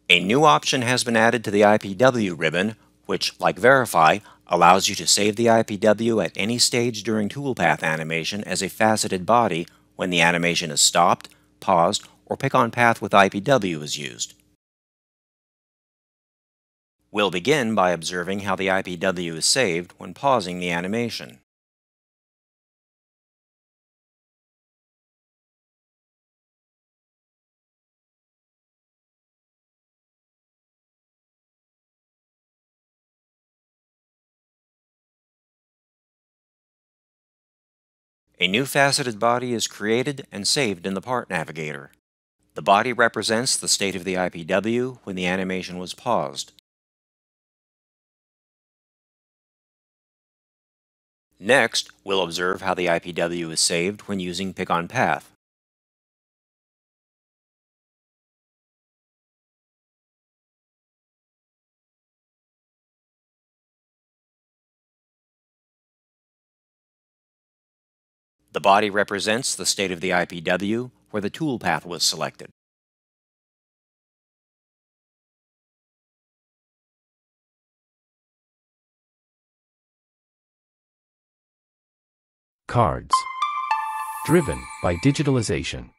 A new option has been added to the IPW ribbon, which, like Verify, allows you to save the IPW at any stage during toolpath animation as a faceted body when the animation is stopped, paused, or pick on path with IPW is used. We'll begin by observing how the IPW is saved when pausing the animation. A new faceted body is created and saved in the Part Navigator. The body represents the state of the IPW when the animation was paused. Next, we'll observe how the IPW is saved when using Pick on Path. The body represents the state of the IPW where the toolpath was selected. Cards. Driven by digitalization.